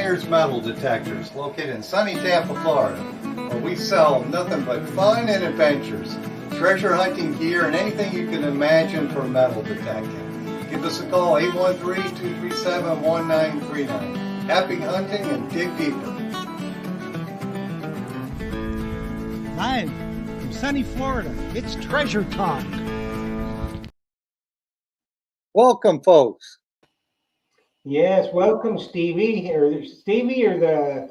Myers Metal Detectors, located in sunny Tampa, Florida, where we sell nothing but fun and adventures, treasure hunting gear, and anything you can imagine for metal detecting. Give us a call, 813-237-1939. Happy hunting and dig deeper. Live from sunny Florida, it's Treasure Talk. Welcome, folks. Yes, welcome, Stevie. Or Stevie or the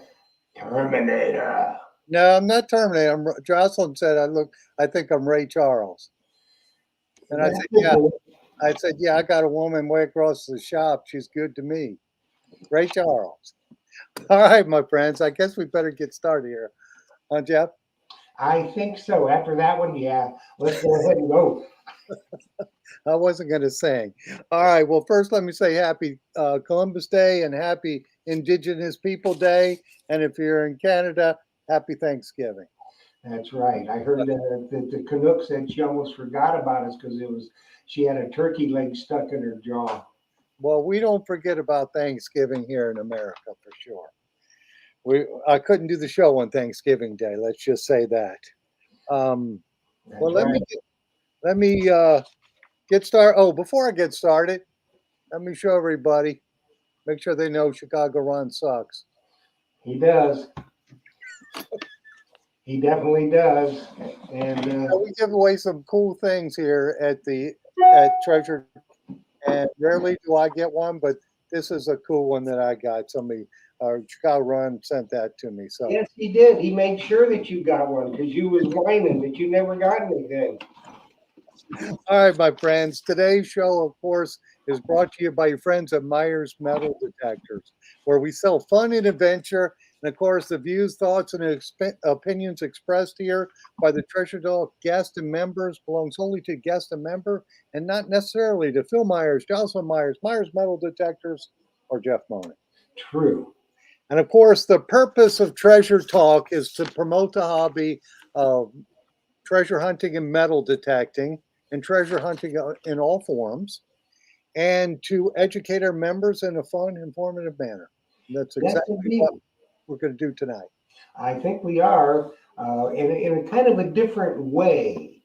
Terminator? No, I'm not Terminator. Jocelyn said I think I'm Ray Charles. And I said, yeah. I got a woman way across the shop. She's good to me. Ray Charles. All right, my friends. I guess we better get started here. Huh, Jeff? I think so. After that one, yeah. Let's go ahead and go. I wasn't going to sing. All right. Well, first, let me say happy Columbus Day and happy Indigenous People Day. And if you're in Canada, happy Thanksgiving. That's right. I heard that the Canuck said she almost forgot about us because she had a turkey leg stuck in her jaw. Well, we don't forget about Thanksgiving here in America for sure. I couldn't do the show on Thanksgiving Day. Let's just say that. Well, let me get started. Oh, before I get started, let me show everybody. Make sure they know Chicago Ron sucks. He does. He definitely does. And we give away some cool things here at Treasure, and rarely do I get one, but this is a cool one that I got. Somebody, Chicago Ron sent that to me. So yes, he did. He made sure that you got one because you was whining that you never got anything. All right, my friends. Today's show, of course, is brought to you by your friends at Myers Metal Detectors, where we sell fun and adventure. And of course, the views, thoughts, and opinions expressed here by the Treasure Talk guests and members belong solely to guest and member, and not necessarily to Phil Myers, Jocelyn Myers, Myers Metal Detectors, or Jeff Monin. True. And of course, the purpose of Treasure Talk is to promote the hobby of treasure hunting and metal detecting, and treasure hunting in all forms, and to educate our members in a fun, informative manner. And that's exactly what we're going to do tonight. I think we are in a kind of a different way.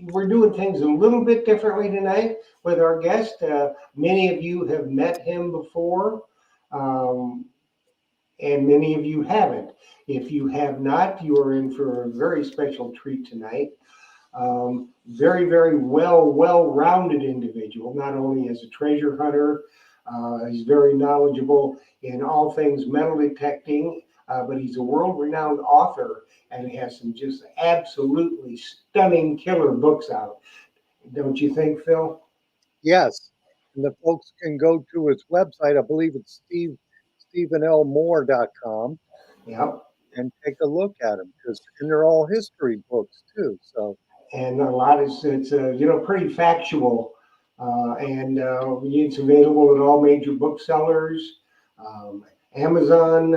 We're doing things a little bit differently tonight with our guest. Many of you have met him before, and many of you haven't. If you have not, you are in for a very special treat tonight. Very, very well-rounded individual, not only as a treasure hunter, he's very knowledgeable in all things metal detecting, but he's a world-renowned author and has some just absolutely stunning killer books out. Don't you think, Phil? Yes. And the folks can go to his website. I believe it's stephenlmoore.com. Yep. And take a look at them, and they're all history books too. So. And a lot it's pretty factual, and it's available at all major booksellers, Amazon,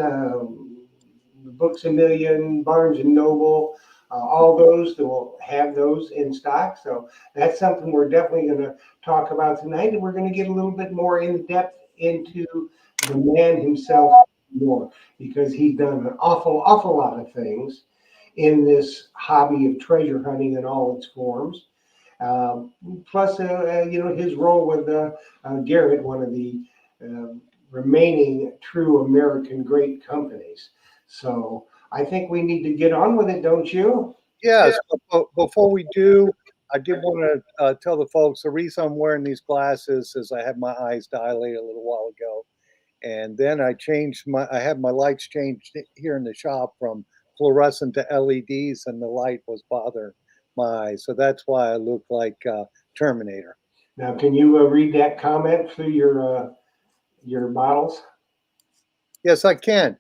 Books A Million, Barnes and Noble, all those that will have those in stock. So that's something we're definitely going to talk about tonight, and we're going to get a little bit more in depth into the man himself more, because he's done an awful lot of things in this hobby of treasure hunting in all its forms. Plus, his role with Garrett, one of the remaining true American great companies. So I think we need to get on with it, don't you? Yes. Yeah. Before we do, I did want to tell the folks the reason I'm wearing these glasses is I had my eyes dilated a little while ago. And then I had my lights changed here in the shop from fluorescent to LEDs, and the light was bothering my eyes. So that's why I look like Terminator. Now, can you read that comment through your bottles? Yes, I can.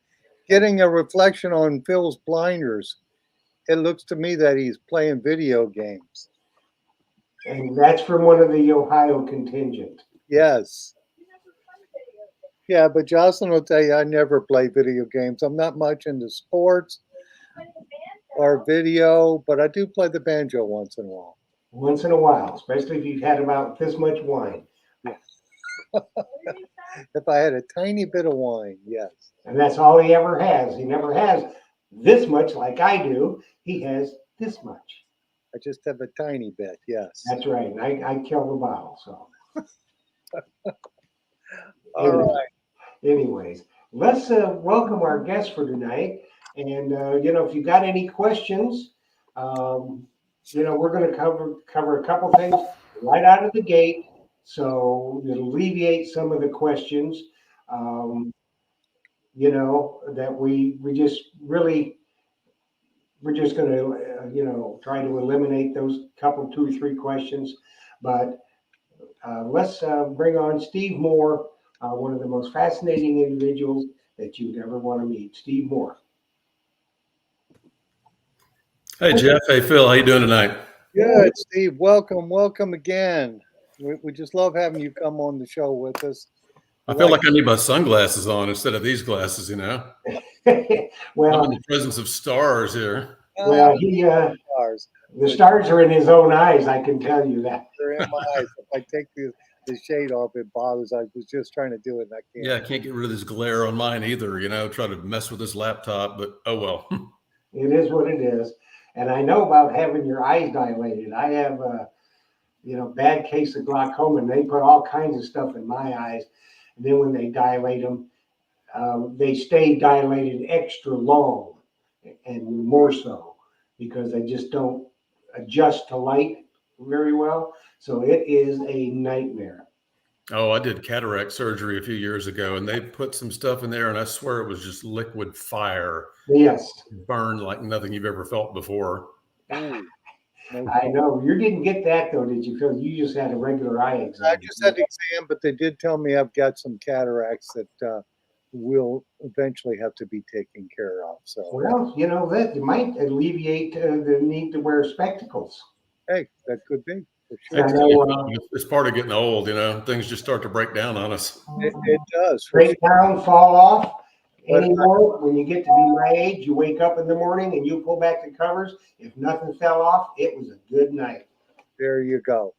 Getting a reflection on Phil's blinders, it looks to me that he's playing video games. And that's from one of the Ohio contingent. Yes. Yeah, but Jocelyn will tell you I never play video games. I'm not much into sports or video, but I do play the banjo once in a while. Once in a while, especially if you've had about this much wine. If I had a tiny bit of wine, yes. And that's all he ever has. He never has this much like I do. He has this much. I just have a tiny bit, yes. That's right. And I kill the bottle. So All right. anyways, let's welcome our guest for tonight. And if you got any questions, we're going to cover a couple things right out of the gate, so it'll alleviate some of the questions. Um, that we just really we're just going to try to eliminate those couple, 2 or 3 questions, but let's bring on Steve Moore, one of the most fascinating individuals that you'd ever want to meet. Steve Moore. Hey Jeff, hey Phil, how you doing tonight? Good, Steve. Welcome again. We just love having you come on the show with us. I feel like I need my sunglasses on instead of these glasses, Well, I'm in the presence of stars here. well, stars. The stars are in his own eyes, I can tell you that. They're in my eyes. If I take the shade off, it bothers. I was just trying to do it, and I can't. Yeah, I can't get rid of this glare on mine either, try to mess with this laptop, but oh well. It is what it is. And I know about having your eyes dilated. I have bad case of glaucoma, and they put all kinds of stuff in my eyes. And then when they dilate them, they stay dilated extra long and more so because they just don't adjust to light very well. So it is a nightmare. Oh, I did cataract surgery a few years ago, and they put some stuff in there, and I swear it was just liquid fire. Yes. Burned like nothing you've ever felt before. Ooh. I know. You didn't get that, though, did you, Phil? You just had a regular eye exam. I just had an exam, but they did tell me I've got some cataracts that will eventually have to be taken care of. So, well, that might alleviate the need to wear spectacles. Hey, that could be. For sure. It's part of getting old, things just start to break down on us. It does. Break down, fall off. Anymore, when you get to be my age, you wake up in the morning and you pull back the covers. If nothing fell off, it was a good night. There you go.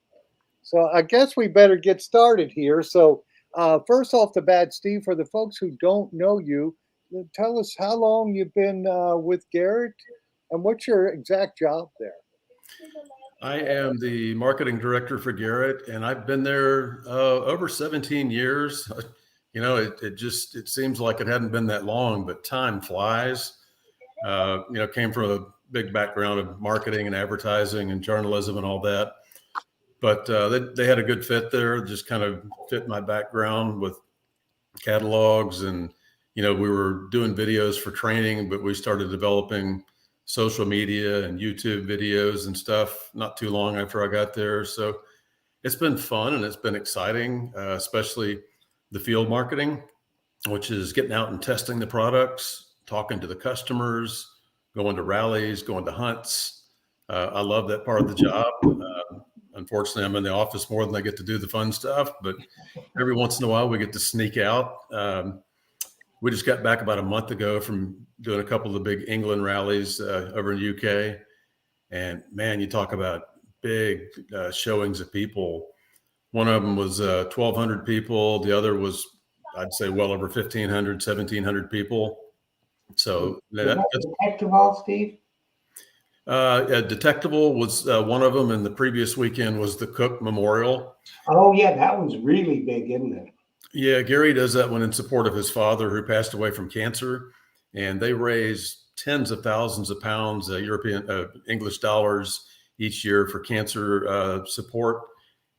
So I guess we better get started here. So first off the bat, Steve, for the folks who don't know you, tell us how long you've been with Garrett and what's your exact job there? I am the marketing director for Garrett, and I've been there over 17 years. It seems like it hadn't been that long, but time flies. Came from a big background of marketing and advertising and journalism and all that. But they had a good fit there, just kind of fit my background with catalogs. And, we were doing videos for training, but we started developing social media and YouTube videos and stuff not too long after I got there. So it's been fun and it's been exciting, especially the field marketing, which is getting out and testing the products, talking to the customers, going to rallies, going to hunts. I love that part of the job. Unfortunately, I'm in the office more than I get to do the fun stuff, but every once in a while we get to sneak out. We just got back about a month ago from doing a couple of the big England rallies over in the UK. And man, you talk about big showings of people. One of them was 1,200 people. The other was, I'd say, well over 1,500, 1,700 people. So that's Detectable, Steve? Detectable was one of them, and the previous weekend was the Cook Memorial. Oh, yeah, that one's really big, isn't it? Yeah, Gary does that one in support of his father who passed away from cancer, and they raise tens of thousands of pounds, English dollars each year for cancer support.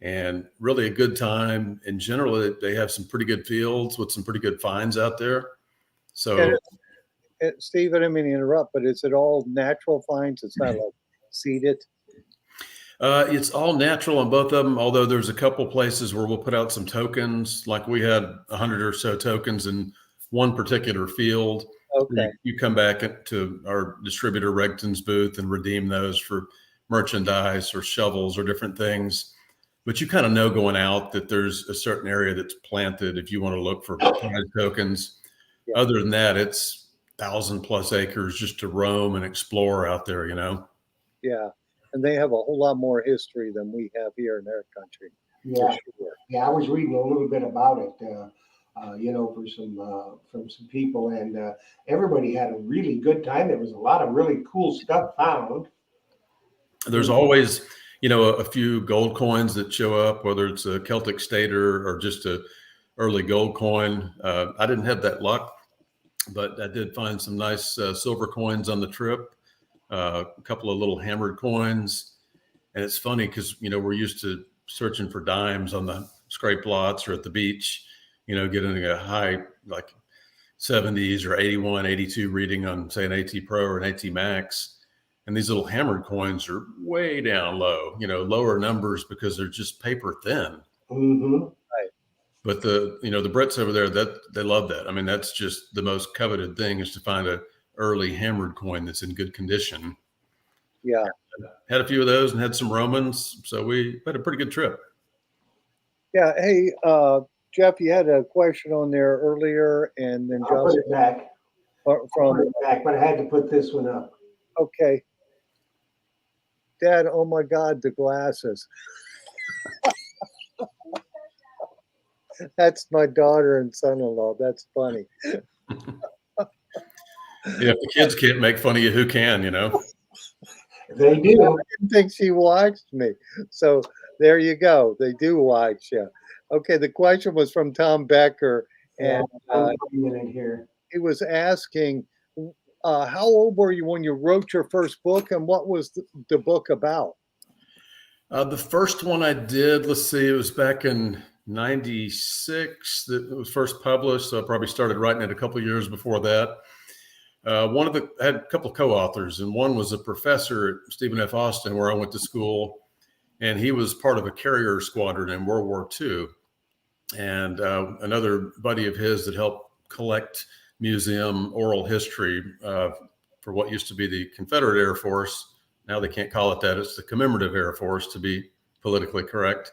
And really a good time. In general, they have some pretty good fields with some pretty good finds out there. So, Steve, I didn't mean to interrupt, but is it all natural finds? It's not like seeded? It's all natural on both of them, although there's a couple places where we'll put out some tokens. Like we had 100 or so tokens in one particular field. Okay. You come back to our distributor Regton's booth and redeem those for merchandise or shovels or different things. But you kind of know going out that there's a certain area that's planted if you want to look for prize tokens. Yeah. Other than that, it's 1,000+ acres just to roam and explore out there, Yeah. And they have a whole lot more history than we have here in their country. Yeah. Sure. Yeah, I was reading a little bit about it. for from some people, and everybody had a really good time. There was a lot of really cool stuff found. There's always, a few gold coins that show up, whether it's a Celtic stater or just a early gold coin. I didn't have that luck, but I did find some nice silver coins on the trip, a couple of little hammered coins. And it's funny because, we're used to searching for dimes on the scrape lots or at the beach, getting a high like 70s or 81, 82 reading on, say, an AT Pro or an AT Max. And these little hammered coins are way down low, lower numbers because they're just paper thin. Mm-hmm. Right. But the Brits over there, that they love that. I mean, that's just the most coveted thing, is to find a early hammered coin that's in good condition. Yeah. Had a few of those and had some Romans. So we had a pretty good trip. Yeah. Hey, Jeff, you had a question on there earlier, and then I'll put it back. Put it back, but I had to put this one up. Okay. Dad, oh my God, the glasses. That's my daughter and son-in-law. That's funny. Yeah, if the kids can't make fun of you, who can, They do. I didn't think she watched me. So there you go. They do watch you. Okay, the question was from Tom Becker, and he was asking, how old were you when you wrote your first book, and what was the book about? The first one I did, let's see, it was back in 96 that it was first published. So I probably started writing it a couple of years before that. I had a couple of co-authors, and one was a professor at Stephen F. Austin, where I went to school, and he was part of a carrier squadron in World War II. And another buddy of his that helped collect museum oral history for what used to be the Confederate Air Force. Now they can't call it that. It's the Commemorative Air Force, to be politically correct.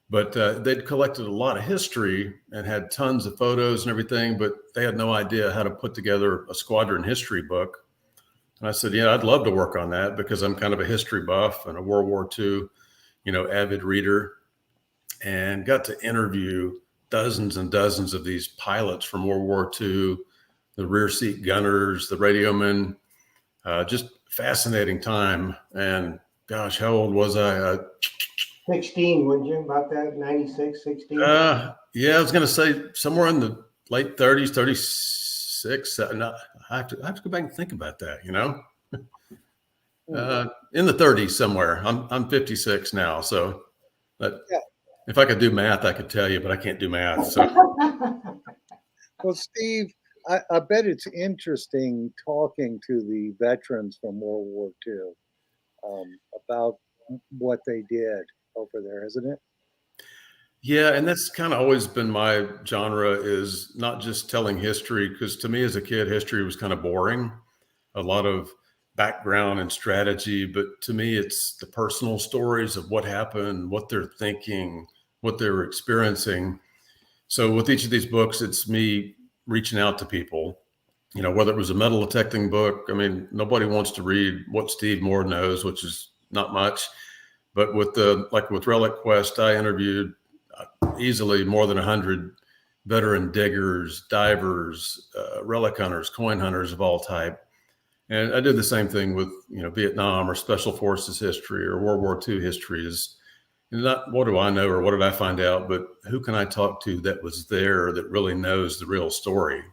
But they'd collected a lot of history and had tons of photos and everything, but they had no idea how to put together a squadron history book. And I said, yeah, I'd love to work on that, because I'm kind of a history buff and a World War II, avid reader, and got to interview dozens and dozens of these pilots from World War II, the rear seat gunners, the radiomen, just fascinating time. And gosh, how old was I? 16, wouldn't you? About that, 96, 16? Yeah, I was going to say somewhere in the late 30s, 36. No, I have to go back and think about that, in the 30s somewhere. I'm 56 now. So if I could do math, I could tell you, but I can't do math. So. Well, Steve, I bet it's interesting talking to the veterans from World War II about what they did over there, isn't it? Yeah, and that's kind of always been my genre, is not just telling history, because to me as a kid, history was kind of boring, a lot of background and strategy. But to me, it's the personal stories of what happened, what they're thinking, what they're experiencing. So with each of these books, it's me reaching out to people, whether it was a metal detecting book. I mean, nobody wants to read what Steve Moore knows, which is not much. But with Relic Quest, I interviewed easily more than 100 veteran diggers, divers, relic hunters, coin hunters of all type. And I did the same thing with, Vietnam or Special Forces history or World War II history. Is not what do I know or what did I find out, but who can I talk to that was there, that really knows the real story?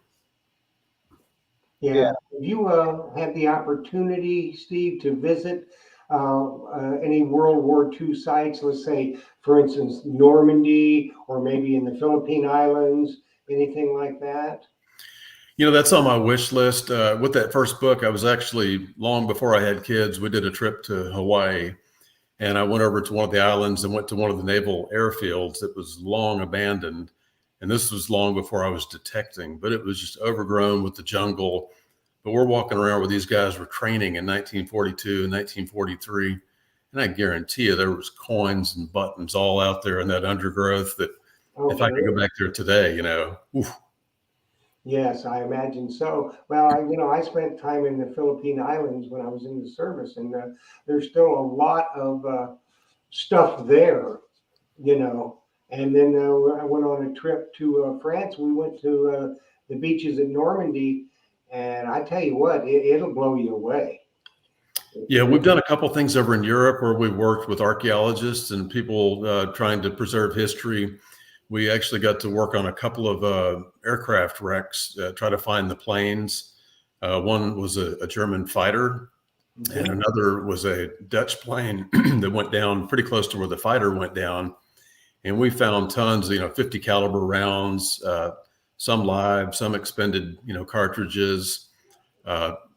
Yeah. Have you had the opportunity, Steve, to visit any World War II sites? Let's say, for instance, Normandy, or maybe in the Philippine Islands, anything like that? That's on my wish list. With that first book, I was actually, long before I had kids, we did a trip to Hawaii, and I went over to one of the islands and went to one of the naval airfields that was long abandoned. And this was long before I was detecting, but it was just overgrown with the jungle. But we're walking around where these guys were training in 1942 and 1943. And I guarantee you there was coins and buttons all out there in that undergrowth that if I could go back there today, oof. Yes, I imagine so. Well, I spent time in the Philippine Islands when I was in the service, and there's still a lot of stuff there, And then I went on a trip to France. We went to the beaches in Normandy, and I tell you what, it'll blow you away. Yeah, we've done a couple things over in Europe where we've worked with archaeologists and people trying to preserve history. We actually got to work on a couple of aircraft wrecks, try to find the planes. One was a German fighter, and another was a Dutch plane that went down pretty close to where the fighter went down. And we found tons, 50 caliber rounds, some live, some expended, cartridges,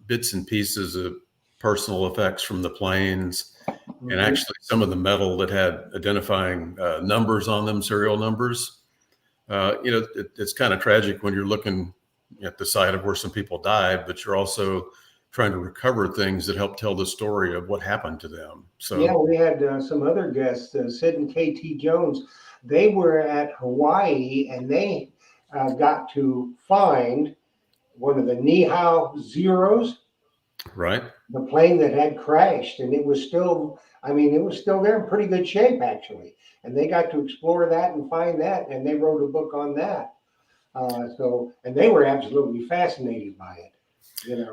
bits and pieces of personal effects from the planes, and actually some of the metal that had identifying numbers on them, serial numbers. It's kind of tragic when you're looking at the site of where some people died, but you're also trying to recover things that help tell the story of what happened to them. So yeah, we had some other guests, Sid and KT Jones. They were at Hawaii, and they got to find one of the Nihao Zeros, right. the plane that had crashed, and it was still, it was still there in pretty good shape, actually. And they got to explore that and find that, and they wrote a book on that. And they were absolutely fascinated by it.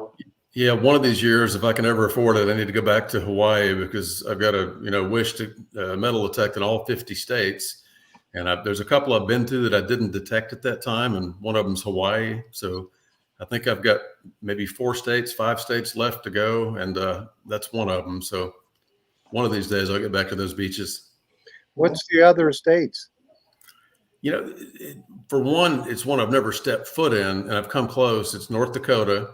Yeah, one of these years, if I can ever afford it, I need to go back to Hawaii because I've got a wish to metal detect in all 50 states. And there's a couple I've been to that I didn't detect at that time, and one of them's Hawaii. So I think I've got maybe 5 states left to go, and that's one of them. So one of these days I'll get back to those beaches. What's the other states? For one, it's one I've never stepped foot in, and I've come close. It's North Dakota.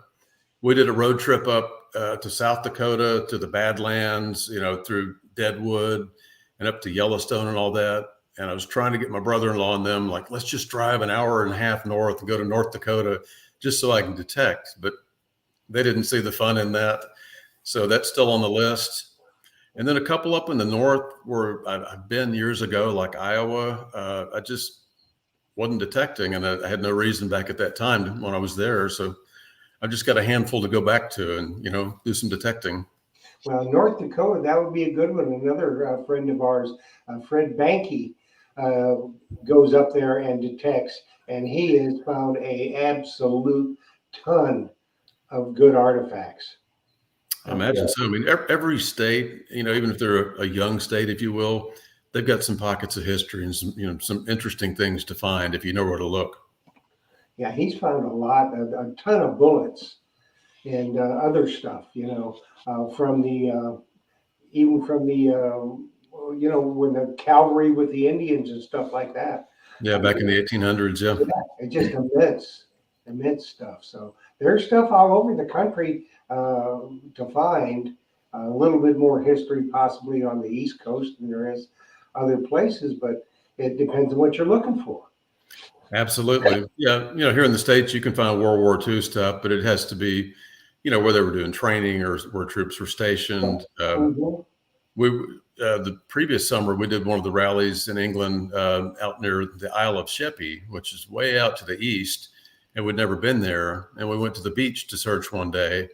We did a road trip up to South Dakota, to the Badlands, through Deadwood and up to Yellowstone and all that. And I was trying to get my brother-in-law and them, like, let's just drive an hour and a half north and go to North Dakota just so I can detect. But they didn't see the fun in that. So that's still on the list. And then a couple up in the north where I've been years ago, like Iowa, I just wasn't detecting. And I had no reason back at that time when I was there. So I've just got a handful to go back to and, do some detecting. Well, North Dakota, that would be a good one. Another friend of ours, Fred Banke, goes up there and detects, and he has found an absolute ton of good artifacts. I imagine so. I mean, every state, even if they're a young state, if you will, they've got some pockets of history and some interesting things to find if you know where to look. Yeah, he's found a ton of bullets and other stuff, from the when the cavalry with the Indians and stuff like that. Yeah, back in the 1800s. Yeah, it's just immense stuff. So there's stuff all over the country to find. A little bit more history possibly on the East Coast than there is other places, but it depends on what you're looking for. Absolutely. Yeah. Here in the States, you can find World War II stuff, but it has to be, where they were doing training or where troops were stationed. The previous summer, we did one of the rallies in England out near the Isle of Sheppey, which is way out to the east, and we'd never been there. And we went to the beach to search one day,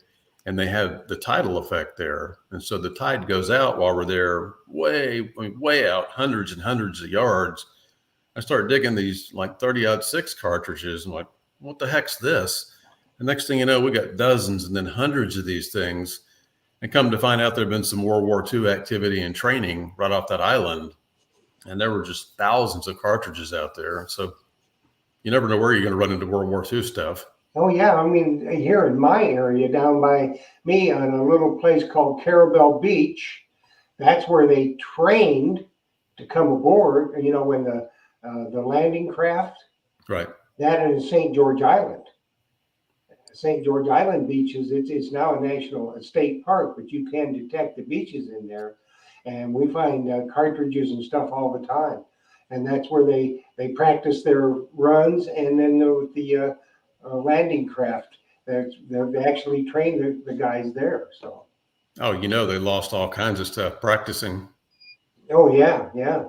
and they had the tidal effect there. And so the tide goes out while we're there way out, hundreds and hundreds of yards. I started digging these like 30-06 cartridges and like, what the heck's this? The next thing you know, we got dozens and then hundreds of these things. And come to find out there had been some World War II activity and training right off that island. And there were just thousands of cartridges out there. So you never know where you're going to run into World War II stuff. Oh, yeah. Here in my area, down by me on a little place called Carabel Beach, that's where they trained to come aboard, when the landing craft. Right. That is St. George Island. St. George Island beaches, it's now a state park, but you can detect the beaches in there. And we find cartridges and stuff all the time. And that's where they practice their runs. And then with the landing craft, they actually train the guys there. So. Oh, they lost all kinds of stuff practicing. Oh, yeah. Yeah.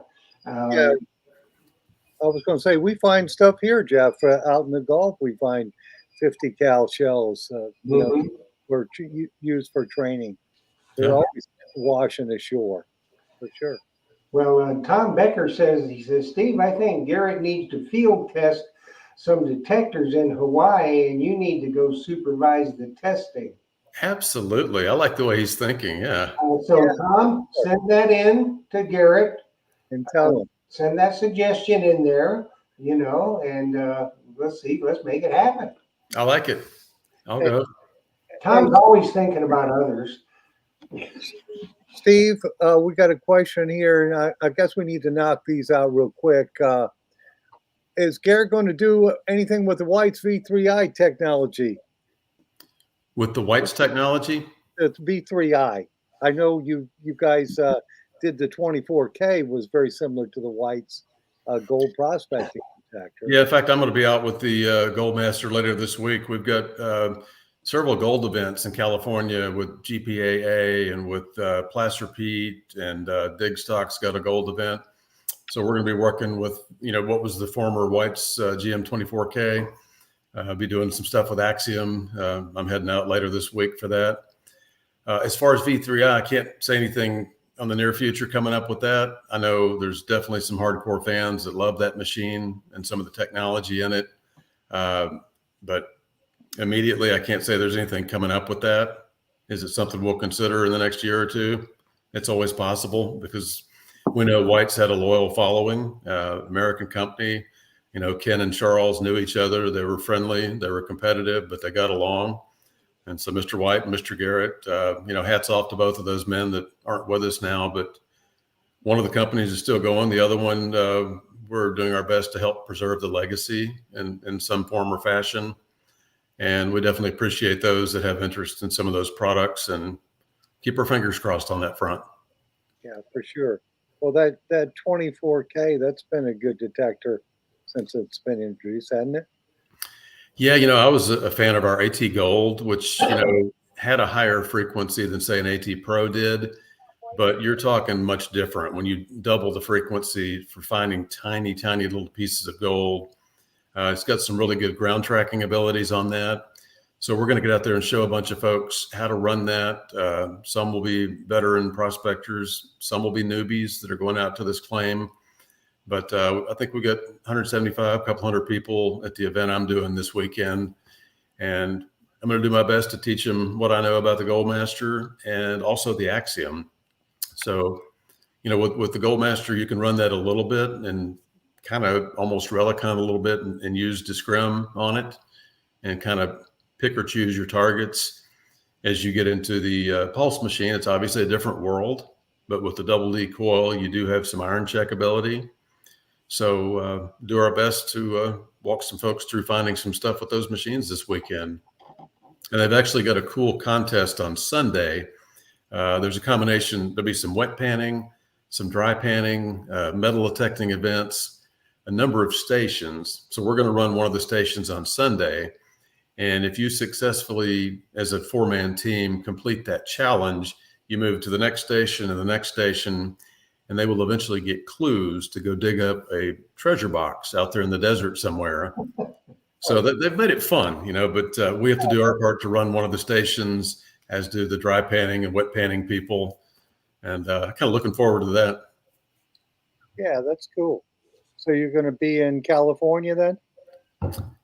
I was going to say, we find stuff here, Jeff, out in the Gulf. We find 50 cal shells, were used for training. They're always washing ashore, for sure. Well, Tom Becker he says, Steve, I think Garrett needs to field test some detectors in Hawaii, and you need to go supervise the testing. Absolutely. I like the way he's thinking. Yeah. So Tom, send that in to Garrett. And tell him. Send that suggestion in there, and let's make it happen. I like it. I'll go. Tom's always thinking about others. Steve, we got a question here, and I guess we need to knock these out real quick. Is Garrett going to do anything with the White's V3i technology? With the White's technology? It's V3i. I know you guys did the 24K, was very similar to the White's gold prospecting detector. Yeah, in fact, I'm going to be out with the Goldmaster later this week. We've got several gold events in California with GPAA and with Placer Pete, and Digstock's got a gold event. So we're going to be working with, what was the former White's GM24K. I'll be doing some stuff with Axiom. I'm heading out later this week for that. As far as V3i, I can't say anything on the near future coming up with that. I know there's definitely some hardcore fans that love that machine and some of the technology in it. But immediately, I can't say there's anything coming up with that. Is it something we'll consider in the next year or two? It's always possible, because we know White's had a loyal following, American company. Ken and Charles knew each other. They were friendly, they were competitive, but they got along. And so Mr. White and Mr. Garrett, hats off to both of those men that aren't with us now, but one of the companies is still going. The other one, we're doing our best to help preserve the legacy in some form or fashion. And we definitely appreciate those that have interest in some of those products, and keep our fingers crossed on that front. Yeah, for sure. Well, that 24K, that's been a good detector since it's been introduced, hasn't it? Yeah, I was a fan of our AT Gold, which, had a higher frequency than, say, an AT Pro did. But you're talking much different when you double the frequency for finding tiny, tiny little pieces of gold. It's got some really good ground tracking abilities on that. So we're going to get out there and show a bunch of folks how to run that. Some will be veteran prospectors. Some will be newbies that are going out to this claim. But I think we got 175, a couple hundred people at the event I'm doing this weekend. And I'm going to do my best to teach them what I know about the Goldmaster and also the Axiom. So, with the Goldmaster, you can run that a little bit and kind of almost relic hunt a little bit and use discrim on it and kind of pick or choose your targets. As you get into the pulse machine, it's obviously a different world, but with the double D coil, you do have some iron check ability. So do our best to walk some folks through finding some stuff with those machines this weekend. And they've actually got a cool contest on Sunday. There's a combination. There'll be some wet panning, some dry panning, metal detecting events, a number of stations. So we're going to run one of the stations on Sunday. And if you successfully, as a 4-man team, complete that challenge, you move to the next station and the next station, and they will eventually get clues to go dig up a treasure box out there in the desert somewhere. So they've made it fun, but we have to do our part to run one of the stations, as do the dry panning and wet panning people. And kind of looking forward to that. Yeah, that's cool. So you're going to be in California then?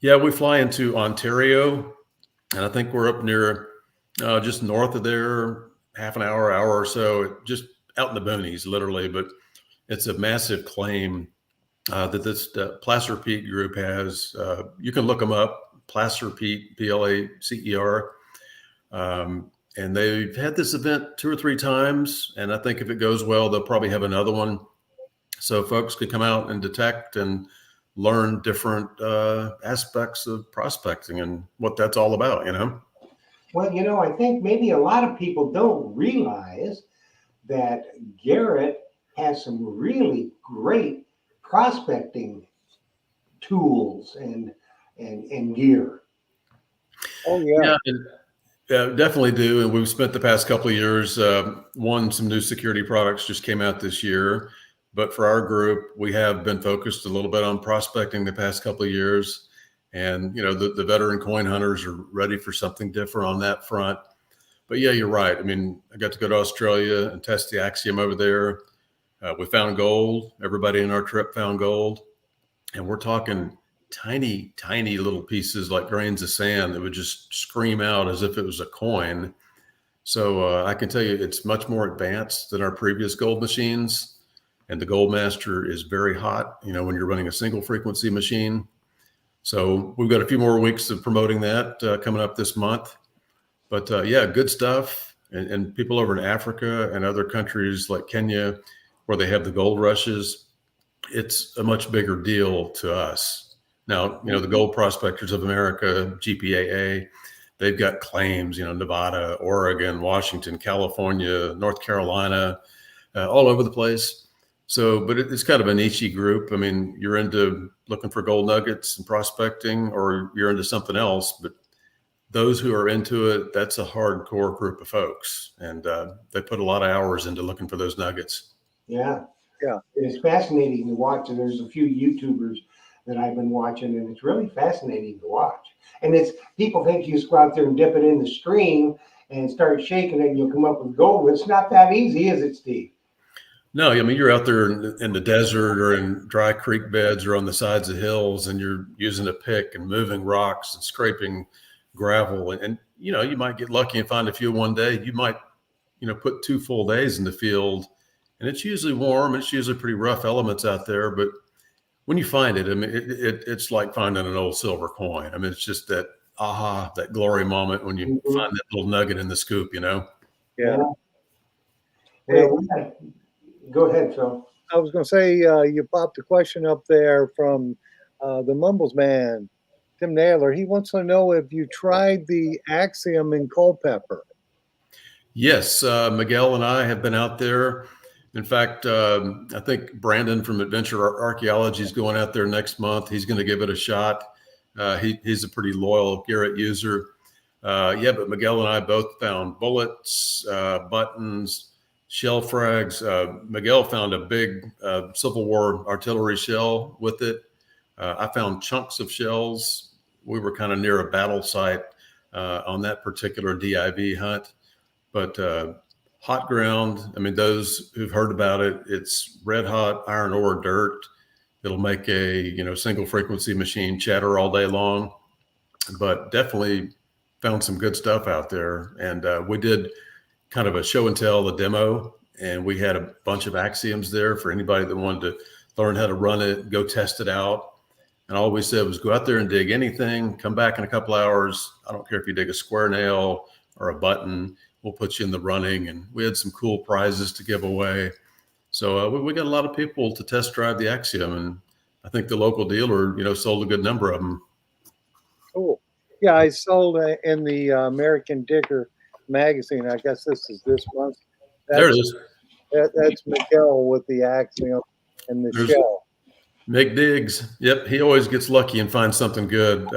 Yeah, we fly into Ontario, and I think we're up near just north of there, half an hour or so, just out in the boonies, literally. But it's a massive claim that this Placer Pete group has. You can look them up, Placer Pete, Placer. And they've had this event 2 or 3 times. And I think if it goes well, they'll probably have another one. So folks could come out and detect and learn different aspects of prospecting and what that's all about, Well, I think maybe a lot of people don't realize that Garrett has some really great prospecting tools and gear. Oh, yeah. Yeah, definitely do. And we've spent the past couple of years, some new security products just came out this year. But for our group, we have been focused a little bit on prospecting the past couple of years. And, the veteran coin hunters are ready for something different on that front. But yeah, you're right. I mean, I got to go to Australia and test the Axiom over there. We found gold. Everybody in our trip found gold. And we're talking tiny, tiny little pieces like grains of sand that would just scream out as if it was a coin. So I can tell you it's much more advanced than our previous gold machines. And the Gold Master is very hot, when you're running a single frequency machine. So we've got a few more weeks of promoting that coming up this month. But yeah, good stuff. And people over in Africa and other countries like Kenya, where they have the gold rushes, it's a much bigger deal to us. Now, the Gold Prospectors of America, GPAA, they've got claims, Nevada, Oregon, Washington, California, North Carolina, all over the place. So, but it's kind of a niche group. I mean, you're into looking for gold nuggets and prospecting, or you're into something else, but those who are into it, that's a hardcore group of folks. And they put a lot of hours into looking for those nuggets. Yeah. Yeah. It's fascinating to watch. And there's a few YouTubers that I've been watching, and it's really fascinating to watch. And it's people think you just go out there and dip it in the stream and start shaking it and you'll come up with gold. It's not that easy, is it, Steve? No, I mean, you're out there in the desert or in dry creek beds or on the sides of hills, and you're using a pick and moving rocks and scraping gravel. And you might get lucky and find a few one day. You might, put 2 full days in the field, and it's usually warm. It's usually pretty rough elements out there. But when you find it, I mean, it's like finding an old silver coin. I mean, it's just that that glory moment when you find that little nugget in the scoop, Yeah. Hey, go ahead, Phil. I was going to say, you popped a question up there from the Mumbles man, Tim Naylor. He wants to know if you tried the Axiom in Culpeper. Yes, Miguel and I have been out there. In fact, I think Brandon from Adventure Archaeology is going out there next month. He's going to give it a shot. He's a pretty loyal Garrett user. But Miguel and I both found bullets, buttons, shell frags. Miguel found a big Civil War artillery shell with it. I found chunks of shells. We were kind of near a battle site on that particular DIV hunt. But hot ground, I mean, those who've heard about it, it's red hot iron ore dirt. It'll make a single frequency machine chatter all day long. But definitely found some good stuff out there. And we did kind of a show and tell, the demo, and we had a bunch of axioms there for anybody that wanted to learn how to run it, go test it out. And all we said was go out there and dig anything, come back in a couple hours. I don't care if you dig a square nail or a button, we'll put you in the running. And we had some cool prizes to give away. So we got a lot of people to test drive the Axiom, and I think the local dealer, sold a good number of them. Cool. Yeah, I sold in the American Digger magazine. I guess this is this month. There it is. That's Miguel with the Axiom and the shell. Mick Diggs. Yep, he always gets lucky and finds something good.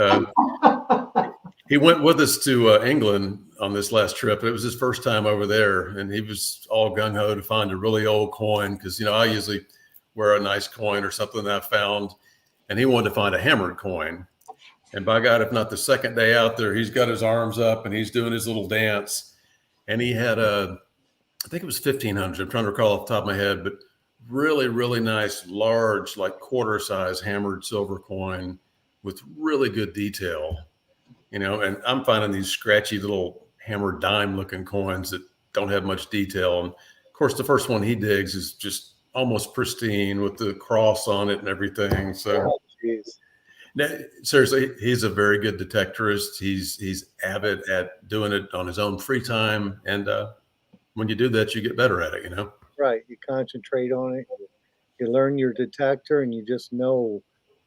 He went with us to England on this last trip. It was his first time over there, and he was all gung-ho to find a really old coin because, I usually wear a nice coin or something that I found, and he wanted to find a hammered coin. And by God, if not the second day out there, he's got his arms up and he's doing his little dance. And he had I think it was 1500. I'm trying to recall off the top of my head, but really, really nice, large, like quarter size hammered silver coin with really good detail. And I'm finding these scratchy little hammered dime looking coins that don't have much detail. And of course, the first one he digs is just almost pristine with the cross on it and everything. So, now, seriously, he's a very good detectorist. He's avid at doing it on his own free time. And when you do that, you get better at it, Right. You concentrate on it. You learn your detector, and you just know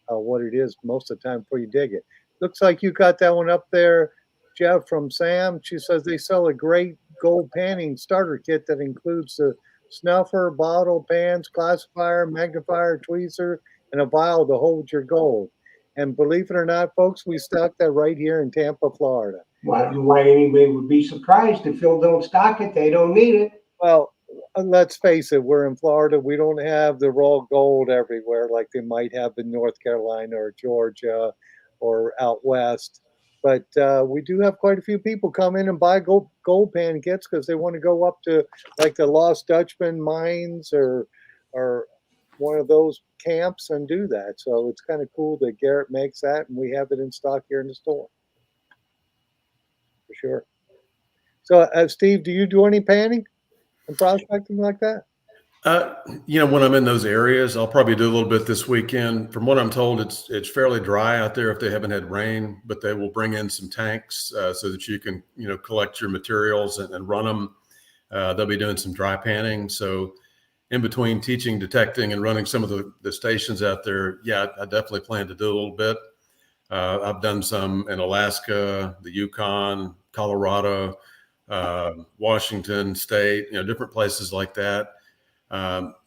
what it is most of the time before you dig it. Looks like you got that one up there, Jeff, from Sam. She says they sell a great gold panning starter kit that includes the snuffer, bottle, pans, classifier, magnifier, tweezer, and a vial to hold your gold. And believe it or not, folks, we stock that right here in Tampa, Florida. Why anybody would be surprised if Phil don't stock it? They don't need it. Well, let's face it, we're in Florida. We don't have the raw gold everywhere like they might have in North Carolina or Georgia or out west. But we do have quite a few people come in and buy gold pan kits because they want to go up to like the Lost Dutchman mines or or one of those camps and do that. So it's kind of cool that Garrett makes that, and we have it in stock here in the store for sure. So, Steve, do you do any panning and prospecting like that? Uh, when I'm in those areas, I'll probably do a little bit this weekend. From what I'm told, it's fairly dry out there if they haven't had rain, but they will bring in some tanks so that you can collect your materials and run them. They'll be doing some dry panning. So in between teaching, detecting, and running some of the stations out there, yeah, I definitely plan to do a little bit. I've done some in Alaska, the Yukon, Colorado, Washington State, different places like that.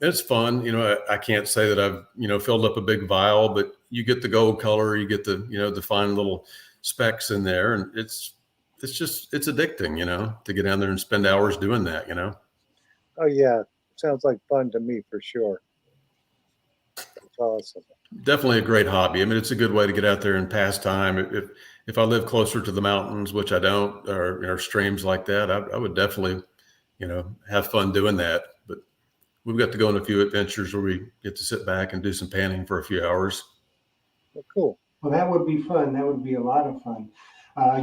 It's fun. I can't say that I've, filled up a big vial, but you get the gold color, you get the fine little specks in there, and it's addicting, to get down there and spend hours doing that. Oh yeah, sounds like fun to me for sure. That's awesome. Definitely a great hobby. I mean, it's a good way to get out there and pass time. If I live closer to the mountains, which I don't, or streams like that, I would definitely, have fun doing that. But we've got to go on a few adventures where we get to sit back and do some panning for a few hours. Well, cool. Well, that would be fun. That would be a lot of fun.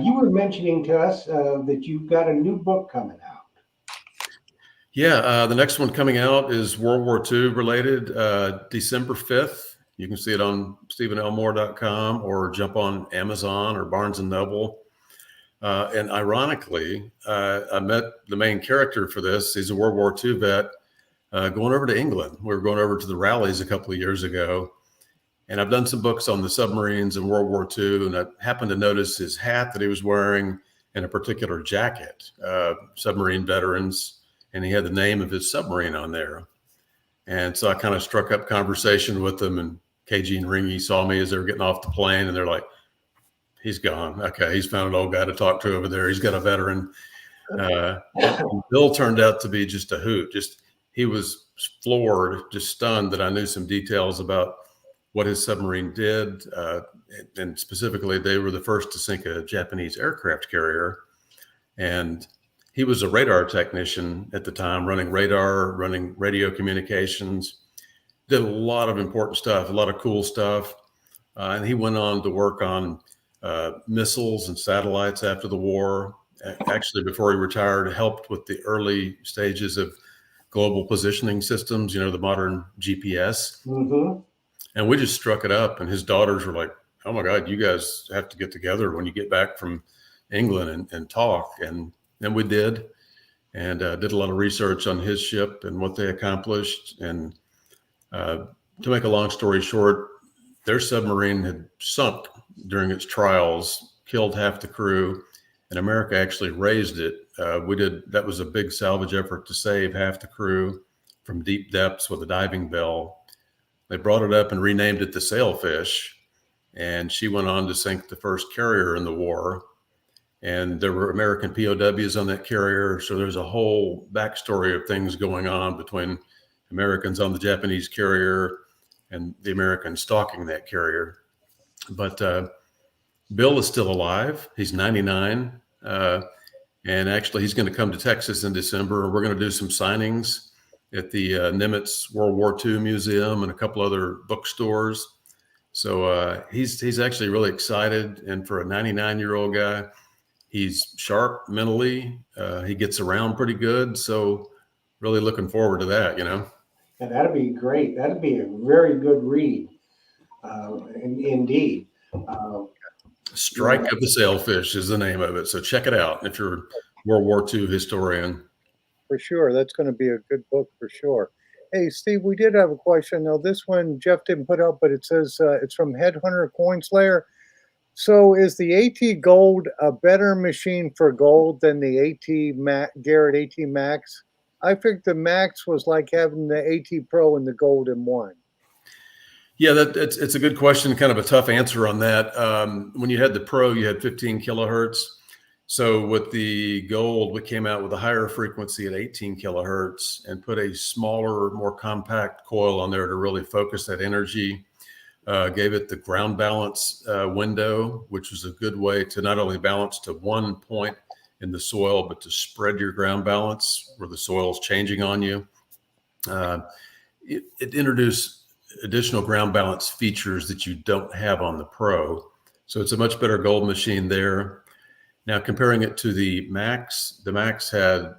You were mentioning to us that you've got a new book coming out. Yeah, the next one coming out is World War II related, December 5th. You can see it on stephenelmore.com or jump on Amazon or Barnes & Noble. And ironically, I met the main character for this. He's a World War II vet going over to England. We were going over to the rallies a couple of years ago. And I've done some books on the submarines in World War II. And I happened to notice his hat that he was wearing and a particular jacket, submarine veterans. And he had the name of his submarine on there. And so I kind of struck up conversation with them, and KG and Ringy saw me as they were getting off the plane, and they're like, he's gone. Okay, he's found an old guy to talk to over there. He's got a veteran. Bill turned out to be just a hoot. He was floored, just stunned that I knew some details about what his submarine did. And specifically, they were the first to sink a Japanese aircraft carrier. And he was a radar technician at the time, running radar, running radio communications, did a lot of important stuff, a lot of cool stuff. And he went on to work on missiles and satellites after the war. Actually, before he retired, helped with the early stages of global positioning systems, the modern GPS. Mm-hmm. And we just struck it up. And his daughters were like, oh my God, you guys have to get together when you get back from England and talk. And we did, and did a lot of research on his ship and what they accomplished. And to make a long story short, their submarine had sunk during its trials, killed half the crew, and America actually raised it. That was a big salvage effort to save half the crew from deep depths with a diving bell. They brought it up and renamed it the Sailfish, and she went on to sink the first carrier in the war. And there were American POWs on that carrier. So there's a whole backstory of things going on between Americans on the Japanese carrier and the Americans stalking that carrier. But Bill is still alive. He's 99. And actually, he's going to come to Texas in December. We're going to do some signings at the Nimitz World War II Museum and a couple other bookstores. So he's actually really excited. And for a 99-year-old guy, he's sharp mentally. He gets around pretty good. So really looking forward to that, Yeah, that'd be great. That'd be a very good read. Indeed. Strike of the Sailfish is the name of it. So check it out if you're a World War II historian. For sure. That's going to be a good book for sure. Hey, Steve, we did have a question. Now, this one Jeff didn't put up, but it says it's from Headhunter Coinslayer. So is the AT Gold a better machine for gold than the Garrett AT Max? I think the Max was like having the AT Pro and the Gold in one. Yeah, it's a good question, kind of a tough answer on that. When you had the Pro, you had 15 kilohertz. So with the Gold, we came out with a higher frequency at 18 kilohertz and put a smaller, more compact coil on there to really focus that energy. Gave it the ground balance window, which was a good way to not only balance to one point in the soil, but to spread your ground balance where the soil is changing on you. it introduced additional ground balance features that you don't have on the Pro. So it's a much better gold machine there. Now, comparing it to the Max had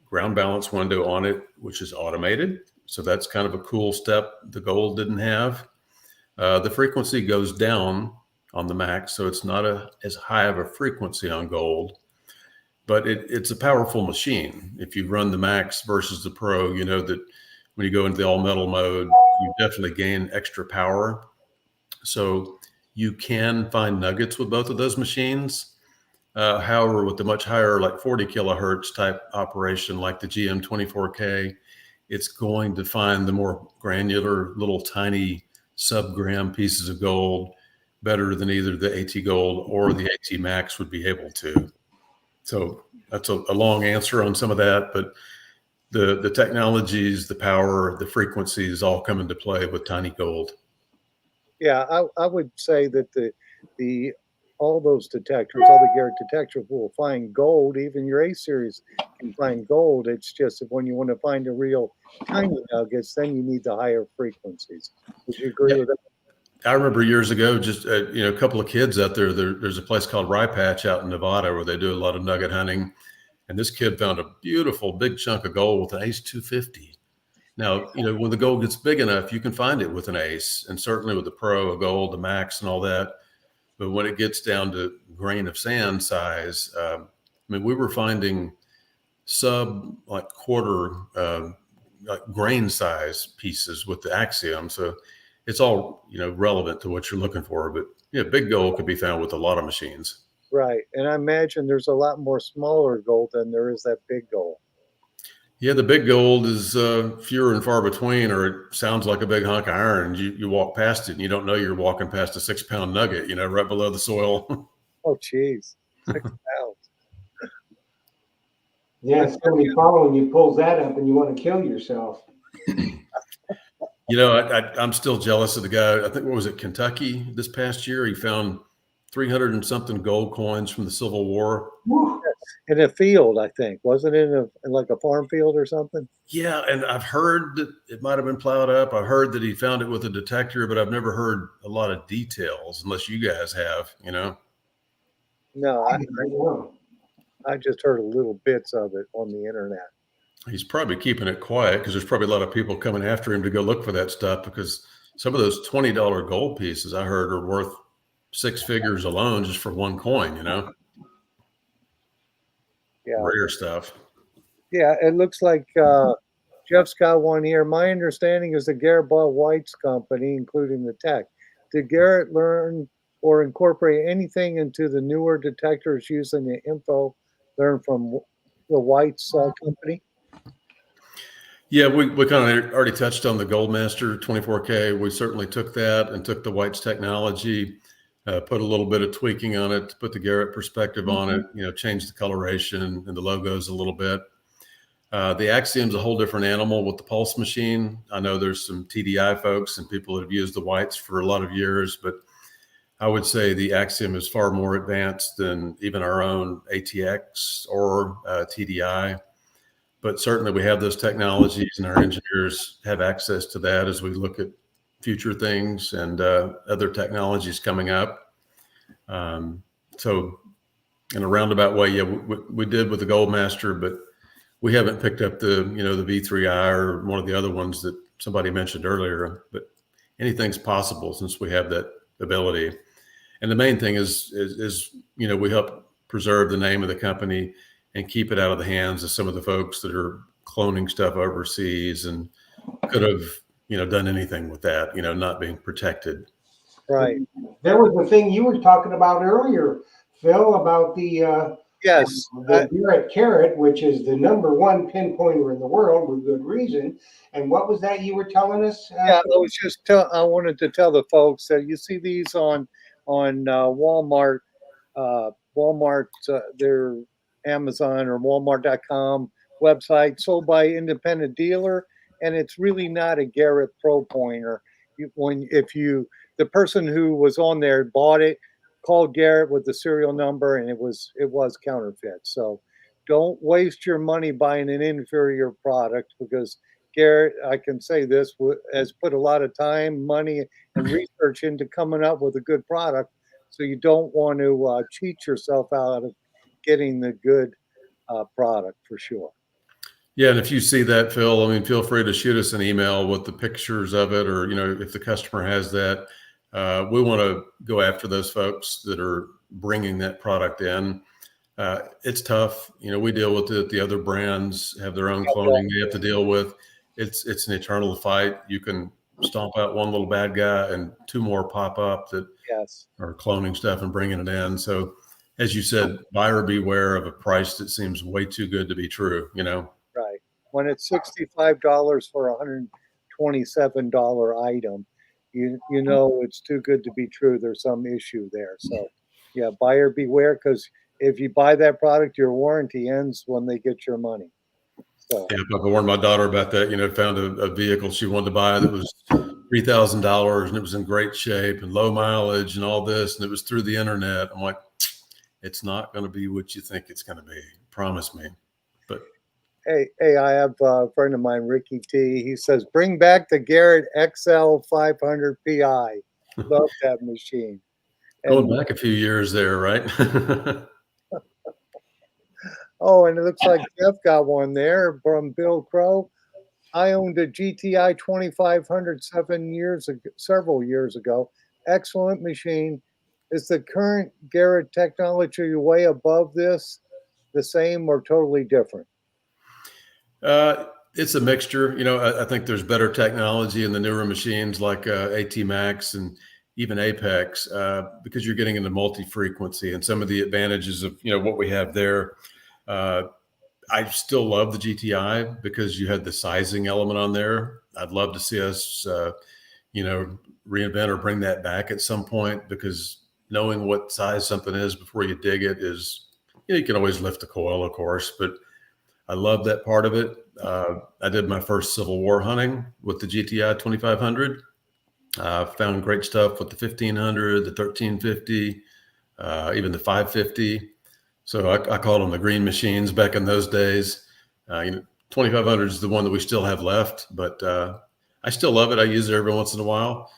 ground balance window on it, which is automated. So that's kind of a cool step the gold didn't have. The frequency goes down on the Max, so it's not as high of a frequency on gold, but it's a powerful machine. If you run the Max versus the Pro, you know that when you go into the all metal mode, you definitely gain extra power. So you can find nuggets with both of those machines. However, with the much higher, like 40 kilohertz type operation, like the GM 24K, it's going to find the more granular, little tiny sub-gram pieces of gold better than either the AT Gold or the AT Max would be able to. So that's a long answer on some of that, but the technologies, the power, the frequencies all come into play with tiny gold. Yeah, I would say that the all those detectors, all the Garrett detectors will find gold. Even your A series can find gold. It's just that when you want to find the real tiny nuggets, then you need the higher frequencies. Would you agree with that? I remember years ago, just a couple of kids out there. There's a place called Rye Patch out in Nevada where they do a lot of nugget hunting, and this kid found a beautiful big chunk of gold with an Ace 250. Now, when the gold gets big enough, you can find it with an Ace, and certainly with the Pro, a Gold, the Max, and all that. But when it gets down to grain of sand size, we were finding like quarter like grain size pieces with the Axiom. So it's all relevant to what you're looking for. But big gold could be found with a lot of machines. Right, and I imagine there's a lot more smaller gold than there is that big gold. Yeah, the big gold is fewer and far between, or it sounds like a big hunk of iron. You walk past it and you don't know you're walking past a 6-pound nugget, right below the soil. Oh, geez, 6 pounds. Yeah, somebody following you pulls that up and you want to kill yourself. I'm still jealous of the guy. I think, what was it, Kentucky this past year? He found 300 and something gold coins from the Civil War. Woo. In a field, I think. Wasn't it in like a farm field or something? Yeah, and I've heard that it might have been plowed up. I heard that he found it with a detector, but I've never heard a lot of details, unless you guys have, No, I just heard little bits of it on the internet. He's probably keeping it quiet because there's probably a lot of people coming after him to go look for that stuff, because some of those $20 gold pieces I heard are worth 6 figures alone just for one coin, Yeah. Rare stuff. Yeah, it looks like Jeff's got one here. My understanding is that Garrett bought White's company, including the tech. Did Garrett learn or incorporate anything into the newer detectors using the info learned from the White's company? Yeah, we kind of already touched on the Goldmaster 24K. We certainly took that and took the White's technology, put a little bit of tweaking on it to put the Garrett perspective on it, change the coloration and the logos a little bit. The Axiom's a whole different animal with the Pulse machine. I know there's some TDI folks and people that have used the Whites for a lot of years, but I would say the Axiom is far more advanced than even our own ATX or TDI. But certainly we have those technologies and our engineers have access to that as we look at future things and other technologies coming up. So in a roundabout way, yeah, we did with the Goldmaster, but we haven't picked up the V3i or one of the other ones that somebody mentioned earlier. But anything's possible since we have that ability. And the main thing is we help preserve the name of the company and keep it out of the hands of some of the folks that are cloning stuff overseas and could have, done anything with that, not being protected. Right. There was the thing you were talking about earlier, Phil, about the Yes. the Garrett Carrot, which is the #1 pinpointer in the world with good reason. And what was that you were telling us? Yeah, I wanted to tell the folks that you see these on Walmart, their Amazon or Walmart.com website, sold by independent dealer, and it's really not a Garrett Pro pointer. The person who was on there bought it, called Garrett with the serial number, and it was counterfeit. So don't waste your money buying an inferior product, because Garrett, I can say this, has put a lot of time, money, and research into coming up with a good product. So you don't want to cheat yourself out of getting the good product for sure. Yeah, and if you see that, Phil, I mean, feel free to shoot us an email with the pictures of it, or if the customer has that, we want to go after those folks that are bringing that product in. It's tough. We deal with it. The other brands have their own cloning they have to deal with. It's an eternal fight. You can stomp out one little bad guy and two more pop up that Yes. are cloning stuff and bringing it in. So, as you said, buyer beware of a price that seems way too good to be true. Right. When it's $65 for a $127 item, you know it's too good to be true. There's some issue there. So, yeah, buyer beware, because if you buy that product, your warranty ends when they get your money. So, yeah, I warned my daughter about that. Found a vehicle she wanted to buy that was $3,000 and it was in great shape and low mileage and all this, and it was through the internet. I'm like, it's not going to be what you think it's going to be. Promise me. But hey, I have a friend of mine, Ricky T. He says, bring back the Garrett XL 500 PI. Love that machine. going back a few years there, right? Oh, and it looks like Jeff got one there from Bill Crow. I owned a GTI 2500 several years ago. Excellent machine. Is the current Garrett technology way above this, the same, or totally different? It's a mixture. I think there's better technology in the newer machines like AT Max and even Apex because you're getting into multi-frequency and some of the advantages of what we have there. I still love the GTI because you had the sizing element on there. I'd love to see us, reinvent or bring that back at some point, because knowing what size something is before you dig it is, you can always lift the coil, of course, but I love that part of it. I did my first Civil War hunting with the GTI 2500. Found great stuff with the 1500, the 1350, even the 550. So I called them the green machines back in those days. 2500 is the one that we still have left, but I still love it. I use it every once in a while,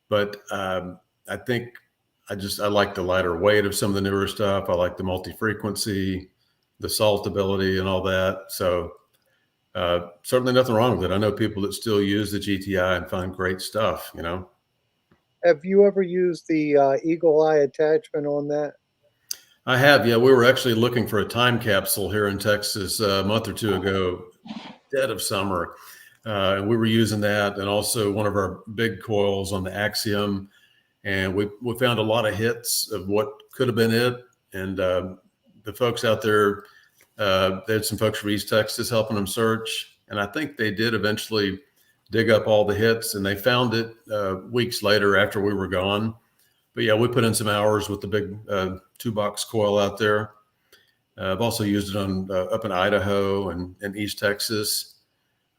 but I think I like the lighter weight of some of the newer stuff. I like the multi-frequency, the saltability and all that. So certainly nothing wrong with it. I know people that still use the GTI and find great stuff, Have you ever used the Eagle Eye attachment on that? I have, yeah. We were actually looking for a time capsule here in Texas a month or two ago, dead of summer. And we were using that, and also one of our big coils on the Axiom. And we found a lot of hits of what could have been it. And the folks out there, they had some folks from East Texas helping them search. And I think they did eventually dig up all the hits, and they found it weeks later after we were gone. But yeah, we put in some hours with the big 2-box coil out there. I've also used it on up in Idaho and East Texas.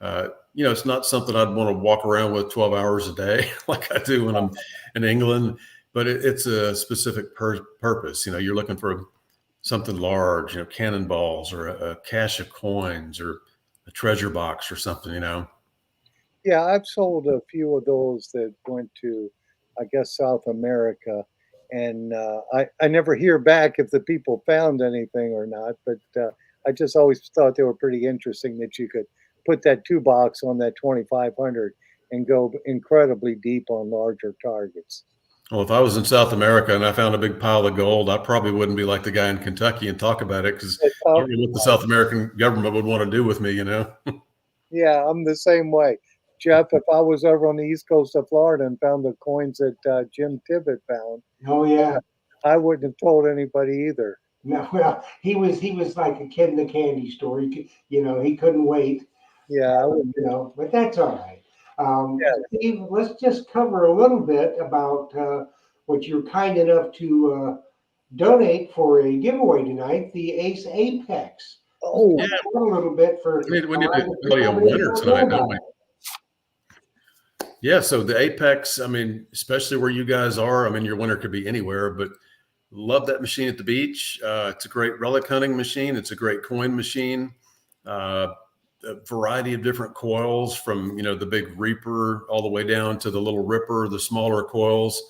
It's not something I'd want to walk around with 12 hours a day like I do when I'm in England, but it's a specific purpose. You're looking for something large, cannonballs or a cache of coins or a treasure box or something, Yeah, I've sold a few of those that went to, I guess, South America. And I never hear back if the people found anything or not, but I just always thought they were pretty interesting that you could put that 2-box on that 2500 and go incredibly deep on larger targets. Well, if I was in South America and I found a big pile of gold, I probably wouldn't be like the guy in Kentucky and talk about it, because I don't know what the South American government would want to do with me, Yeah, I'm the same way. Jeff, if I was over on the east coast of Florida and found the coins that Jim Tibbet found, Oh yeah. I wouldn't have told anybody either. No, well, he was like a kid in the candy store. He couldn't wait. Yeah, But that's all right. yeah. Steve, let's just cover a little bit about what you're kind enough to donate for a giveaway tonight, the Ace Apex. Oh, Yeah. A little bit for. We need to tell you a winner tonight, don't we? Yeah, so the Apex, especially where you guys are, your winner could be anywhere, but love that machine at the beach. It's a great relic hunting machine. It's a great coin machine. a variety of different coils from, the big Reaper all the way down to the little Ripper, the smaller coils.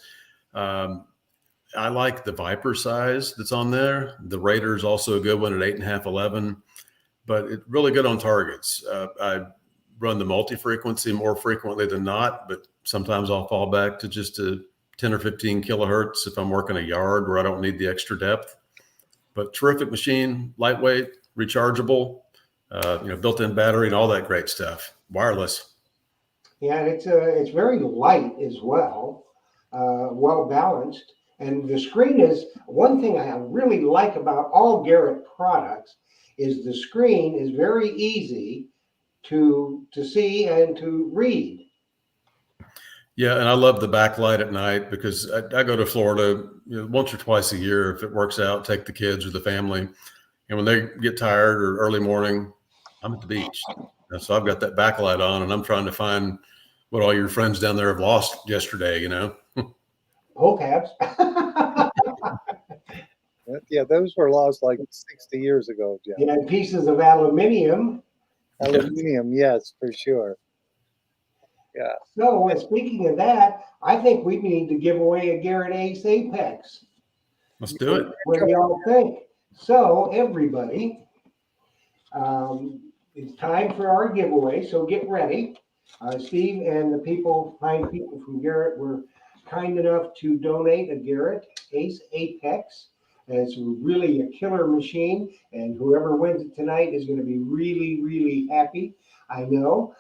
I like the Viper size that's on there. The Raider is also a good one at 8.5, 11, but it's really good on targets. I run the multi-frequency more frequently than not, but sometimes I'll fall back to just a 10 or 15 kilohertz if I'm working a yard where I don't need the extra depth. But terrific machine, lightweight, rechargeable, built-in battery and all that great stuff. Wireless. Yeah, and it's very light as well, well balanced. And the screen is one thing I really like about all Garrett products is the screen is very easy to see and to read. Yeah, and I love the backlight at night because I go to Florida once or twice a year if it works out, take the kids or the family. And when they get tired or early morning, I'm at the beach. And so I've got that backlight on and I'm trying to find what all your friends down there have lost yesterday, Pole caps. Yeah, those were lost like 60 years ago, Jeff. Yeah, and pieces of aluminium. Aluminum, yes, for sure. Yeah. So, speaking of that, I think we need to give away a Garrett Ace Apex. Let's do it. What do y'all think? So, everybody, it's time for our giveaway. So get ready. Steve and the fine people from Garrett were kind enough to donate a Garrett Ace Apex. And it's really a killer machine. And whoever wins it tonight is going to be really, really happy. I know.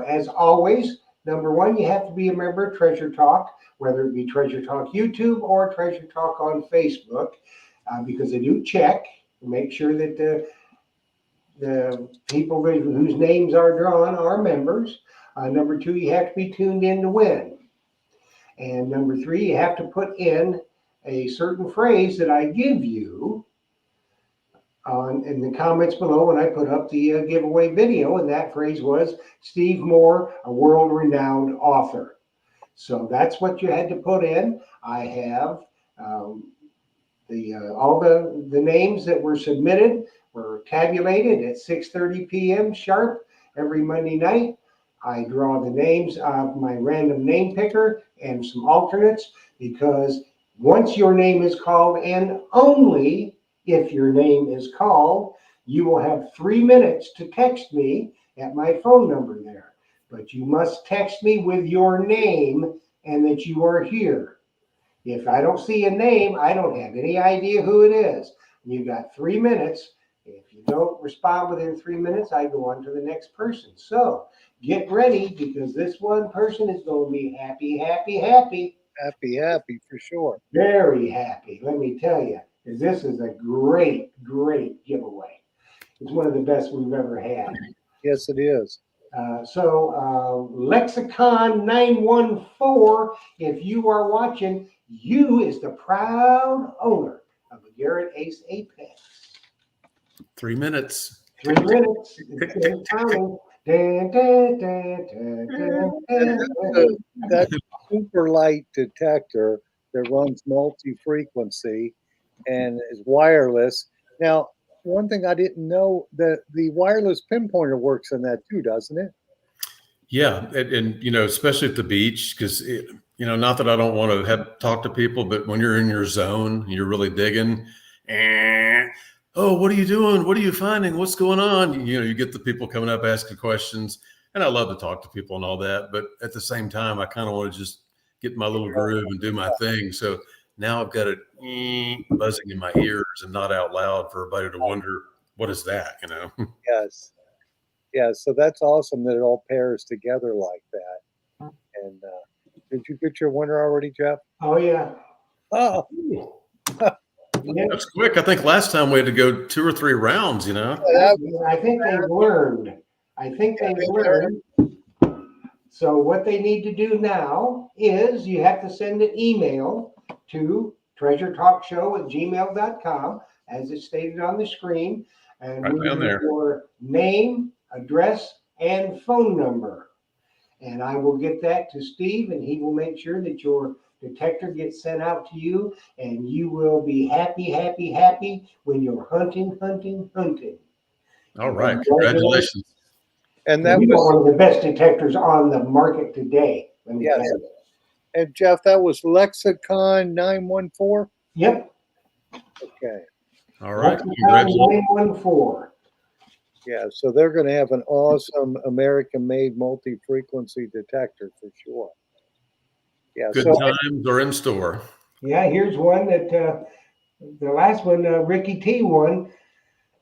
As always, number one, you have to be a member of Treasure Talk, whether it be Treasure Talk YouTube or Treasure Talk on Facebook, because they do check and make sure that the people whose names are drawn are members. Number two, you have to be tuned in to win. And number three, you have to put in a certain phrase that I give you in the comments below when I put up the giveaway video. And that phrase was Steve Moore, a world-renowned author. So that's what you had to put in. I have all the names that were submitted were tabulated at 6:30 p.m. sharp every Monday night. I draw the names of my random name picker and some alternates because once your name is called, and only if your name is called, you will have 3 minutes to text me at my phone number there. But you must text me with your name and that you are here. If I don't see a name, I don't have any idea who it is. You got 3 minutes. If you don't respond within 3 minutes, I go on to the next person. So get ready because this one person is going to be happy, happy, happy. Happy for sure. Very happy, let me tell you, because this is a great, great giveaway. It's one of the best we've ever had. Yes, it is. So Lexicon 914, if you are watching, you is the proud owner of a Garrett Ace Apex. 3 minutes. 3 minutes. It's counting. That super light detector that runs multi-frequency and is wireless. Now, one thing I didn't know, that the wireless pinpointer works in that too, doesn't it? Yeah, and especially at the beach, because not that I don't want to talk to people, but when you're in your zone, you're really digging. Oh, what are you doing? What are you finding? What's going on? You get the people coming up asking questions, and I love to talk to people and all that. But at the same time, I kind of want to just get my little groove and do my thing. So now I've got it buzzing in my ears and not out loud for everybody to wonder, what is that? Yes. Yeah, so that's awesome that it all pairs together like that. And did you get your winner already, Jeff? Oh, yeah. Oh, That's quick. I think last time we had to go 2 or 3 rounds, I think they've learned. So what they need to do now is you have to send an email to treasuretalkshow@gmail.com, as it's stated on the screen. And right down there. Your name, address, and phone number. And I will get that to Steve, and he will make sure that your detector gets sent out to you, and you will be happy, happy, happy when you're hunting. All right. Congratulations. And that We got was, one of the best detectors on the market today. Let me yes. tell you. And Jeff, that was Lexicon 914. Yep. Okay. All right. Lexicon Congratulations. 914. Yeah. So they're going to have an awesome American made multi frequency detector for sure. Yeah. Good So, times are in store. Yeah, here's one that the last one, Ricky T won,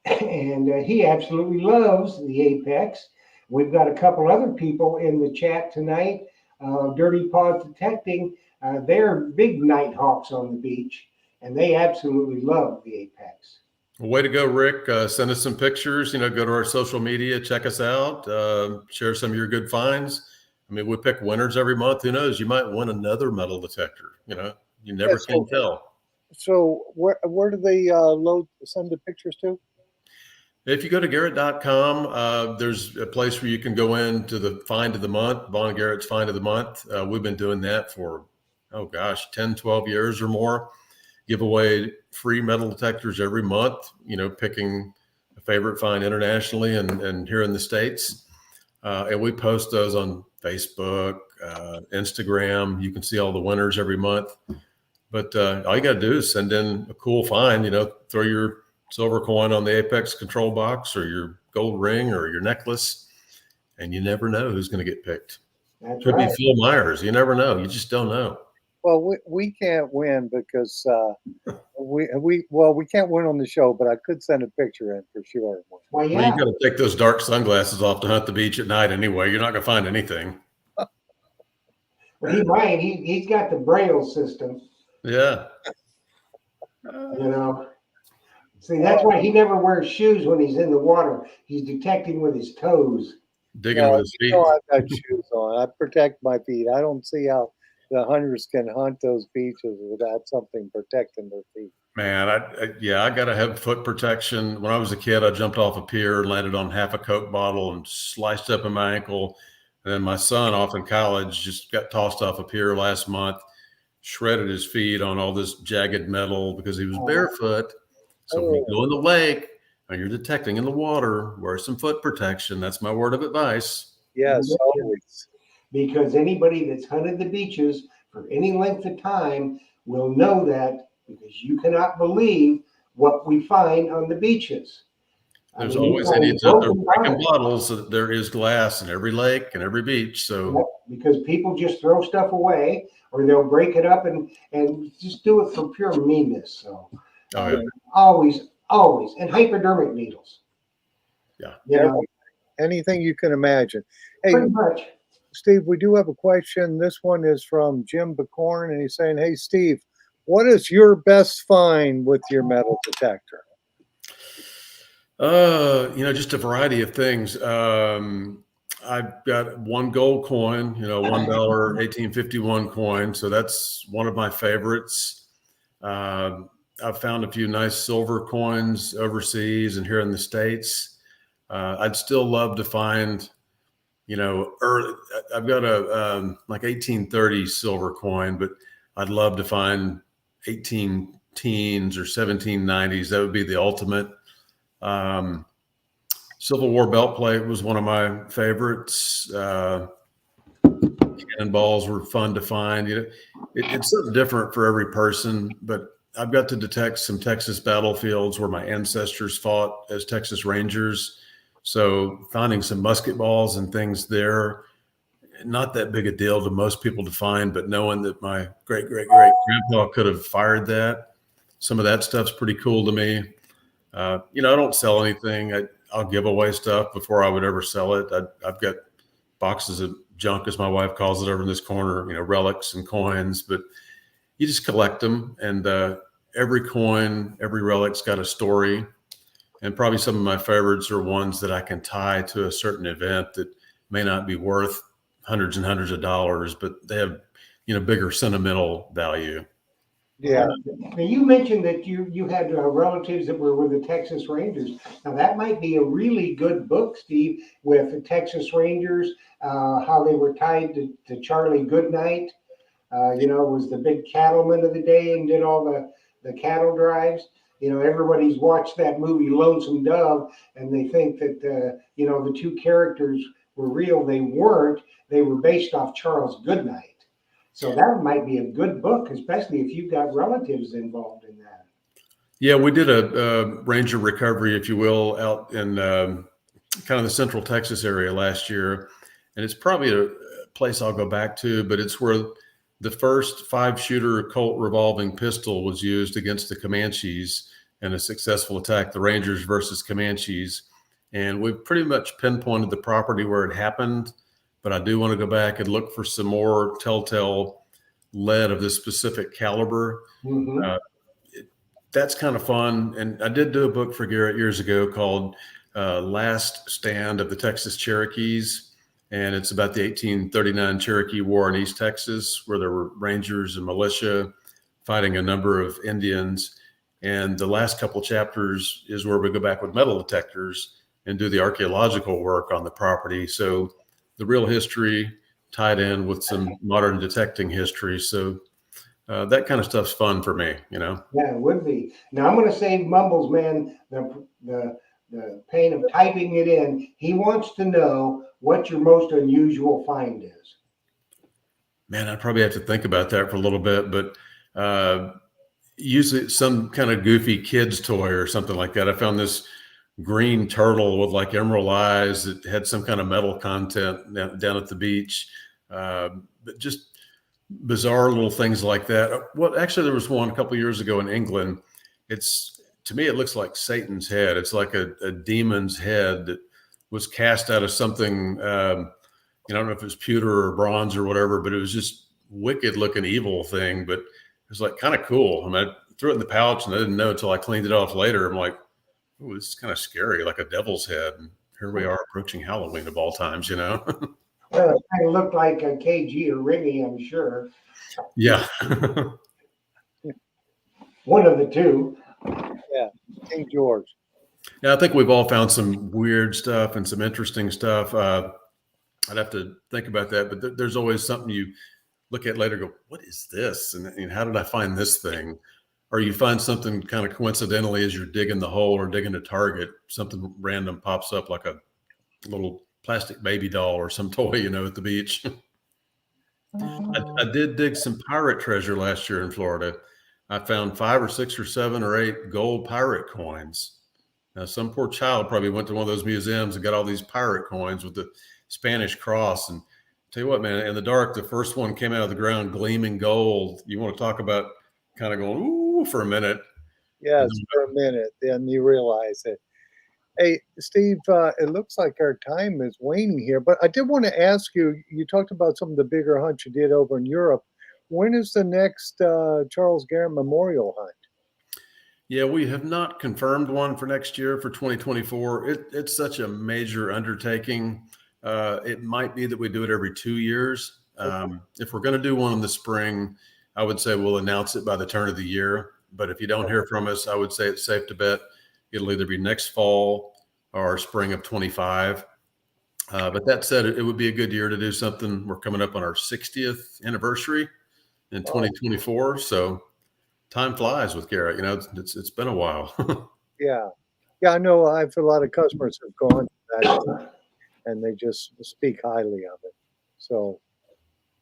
and he absolutely loves the Apex. We've got a couple other people in the chat tonight. Dirty Paws Detecting, they're big nighthawks on the beach, and they absolutely love the Apex. Way to go, Rick. Send us some pictures, go to our social media, check us out, share some of your good finds. I mean, we pick winners every month. Who knows? You might win another metal detector. You never can tell. So where do they send the pictures to? If you go to Garrett.com, there's a place where you can go into the find of the month, Vaughn Garrett's find of the month. We've been doing that for, 10, 12 years or more. Give away free metal detectors every month, picking a favorite find internationally and here in the States. And we post those on Facebook, Instagram. You can see all the winners every month. But all you got to do is send in a cool find, throw your silver coin on the Apex control box or your gold ring or your necklace, and you never know who's going to get picked. That's Could right. be Phil Myers. You never know. You just don't know. Well, we can't win because we can't win on the show, but I could send a picture in for sure. Well, Well, you got to take those dark sunglasses off to hunt the beach at night anyway. You're not going to find anything. Well, he might. He's got the Braille system. Yeah. See, that's why he never wears shoes when he's in the water. He's detecting with his toes. Digging with his feet. I've got shoes on. I protect my feet. I don't see how the hunters can hunt those beaches without something protecting their feet. Man, I got to have foot protection. When I was a kid, I jumped off a pier and landed on half a Coke bottle and sliced up in my ankle. And then my son, off in college, just got tossed off a pier last month, shredded his feet on all this jagged metal because he was barefoot. So when you go in the lake and you're detecting in the water, wear some foot protection. That's my word of advice. Yes, always. Because anybody that's hunted the beaches for any length of time will know that, because you cannot believe what we find on the beaches. There's always idiots out there breaking bottles. So there is glass in every lake and every beach. So because people just throw stuff away, or they'll break it up and just do it for pure meanness. So always, and hypodermic needles. Yeah. Anything you can imagine. Hey, pretty much. Steve, we do have a question. This one is from Jim Bacorn, and he's saying, "Hey, Steve, what is your best find with your metal detector?" Just a variety of things. I've got one gold coin, $1 1851 coin. So that's one of my favorites. I've found a few nice silver coins overseas and here in the States. I'd still love to find, I've got a like 1830 silver coin, but I'd love to find 18 teens or 1790s. That would be the ultimate. Civil War belt plate was one of my favorites. Cannonballs were fun to find. It's something different for every person, but I've got to detect some Texas battlefields where my ancestors fought as Texas Rangers. So finding some musket balls and things there, not that big a deal to most people to find, but knowing that my great grandpa could have fired that, some of that stuff's pretty cool to me. I don't sell anything. I'll give away stuff before I would ever sell it. I've got boxes of junk, as my wife calls it, over in this corner, relics and coins, but you just collect them. And every coin, every relic's got a story. And probably some of my favorites are ones that I can tie to a certain event that may not be worth hundreds and hundreds of dollars, but they have, bigger sentimental value. Yeah. Now you mentioned that you had relatives that were with the Texas Rangers. Now that might be a really good book, Steve, with the Texas Rangers, how they were tied to Charlie Goodnight. Was the big cattleman of the day and did all the cattle drives. everybody's watched that movie Lonesome Dove, and they think that the two characters were real. They weren't. They were based off Charles Goodnight. So that might be a good book, especially if you've got relatives involved in that. Yeah, we did a ranger recovery, if you will, out in kind of the central Texas area last year. And it's probably a place I'll go back to, but it's where the first 5-shooter Colt revolving pistol was used against the Comanches in a successful attack, the Rangers versus Comanches. And we've pretty much pinpointed the property where it happened, but I do want to go back and look for some more telltale lead of this specific caliber. Mm-hmm. That's kind of fun. And I did do a book for Garrett years ago called Last Stand of the Texas Cherokees. And it's about the 1839 Cherokee War in East Texas, where there were Rangers and militia fighting a number of Indians. And the last couple chapters is where we go back with metal detectors and do the archaeological work on the property. So the real history tied in with some modern detecting history. So that kind of stuff's fun for me, Yeah, it would be. Now I'm going to save Mumbles, man, the pain of typing it in. He wants to know what your most unusual find is. Man, I'd probably have to think about that for a little bit, but usually some kind of goofy kid's toy or something like that. I found this green turtle with like emerald eyes that had some kind of metal content down at the beach. But just bizarre little things like that. Well, actually, there was one a couple of years ago in England. To me, it looks like Satan's head. It's like a demon's head that was cast out of something. I don't know if it was pewter or bronze or whatever, but it was just wicked looking evil thing. But it was like kind of cool. I mean, I threw it in the pouch and I didn't know until I cleaned it off later. I'm like, oh, this is kind of scary, like a devil's head. And here we are approaching Halloween of all times, Well, it kind of looked like a KG or Ringy, I'm sure. Yeah. One of the two. Yeah, King George. Yeah, I think we've all found some weird stuff and some interesting stuff. I'd have to think about that, but there's always something you look at later, go, what is this? And how did I find this thing? Or you find something kind of coincidentally as you're digging the hole or digging a target, something random pops up like a little plastic baby doll or some toy, at the beach. I did dig some pirate treasure last year in Florida. I found 5 or 6 or 7 or 8 gold pirate coins. Now, some poor child probably went to one of those museums and got all these pirate coins with the Spanish cross. And tell you what, man, in the dark, the first one came out of the ground gleaming gold. You want to talk about kind of going, ooh, for a minute. Yes, for a minute. Then you realize it. Hey, Steve, it looks like our time is waning here, but I did want to ask you, you talked about some of the bigger hunts you did over in Europe. When is the next Charles Garrett Memorial Hunt? Yeah, we have not confirmed one for next year for 2024. It's such a major undertaking. It might be that we do it every 2 years. If we're going to do one in the spring, I would say we'll announce it by the turn of the year. But if you don't hear from us, I would say it's safe to bet it'll either be next fall or spring of 25. But that said, it would be a good year to do something. We're coming up on our 60th anniversary in 2024. So time flies with Garrett. It's been a while. Yeah. I know I have a lot of customers who've gone to that and they just speak highly of it. So,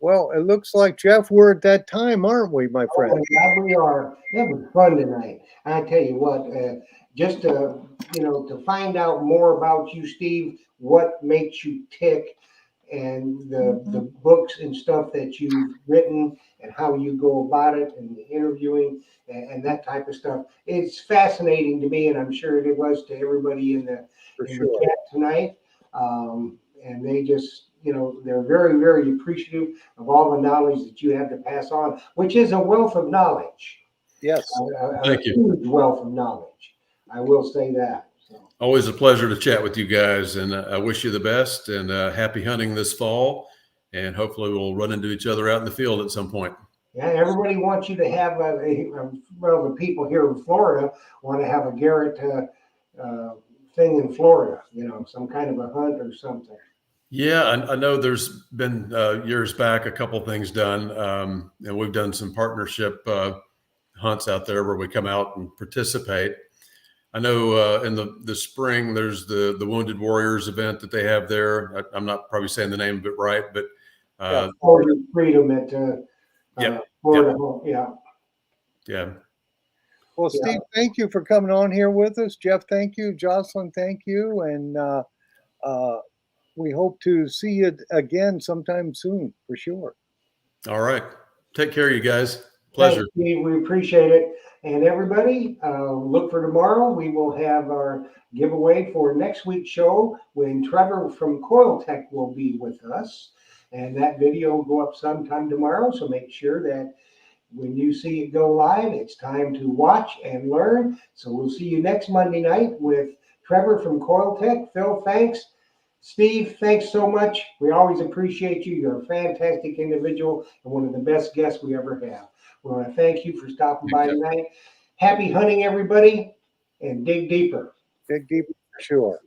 well, it looks like, Jeff, we're at that time, aren't we, my friend? Oh, yeah, we are. That was fun tonight. I tell you what, just to find out more about you, Steve, what makes you tick, and the books and stuff that you've written and how you go about it and the interviewing and that type of stuff. It's fascinating to me, and I'm sure it was to everybody in the chat tonight. And they just, they're very, very appreciative of all the knowledge that you have to pass on, which is a wealth of knowledge. Yes. Thank you. Huge wealth of knowledge. I will say that. So. Always a pleasure to chat with you guys, and I wish you the best and happy hunting this fall. And hopefully we'll run into each other out in the field at some point. Yeah, everybody wants you to have the people here in Florida want to have a Garrett thing in Florida, some kind of a hunt or something. Yeah, I know there's been years back a couple things done, and we've done some partnership hunts out there where we come out and participate. I know in the spring there's the Wounded Warriors event that they have there. I'm not probably saying the name of it right, but Freedom at Florida. Yeah. Well, Steve, thank you for coming on here with us. Jeff, thank you. Jocelyn, thank you. And we hope to see you again sometime soon, for sure. All right. Take care, you guys. Pleasure. Thanks, Steve. We appreciate it. And everybody, look for tomorrow. We will have our giveaway for next week's show when Trevor from Coil Tech will be with us. And that video will go up sometime tomorrow. So make sure that when you see it go live, it's time to watch and learn. So we'll see you next Monday night with Trevor from Coil Tech. Phil, thanks. Steve, thanks so much. We always appreciate you. You're a fantastic individual and one of the best guests we ever have. We want to thank you for stopping by tonight. Happy hunting, everybody, and dig deeper. Dig deeper, for sure.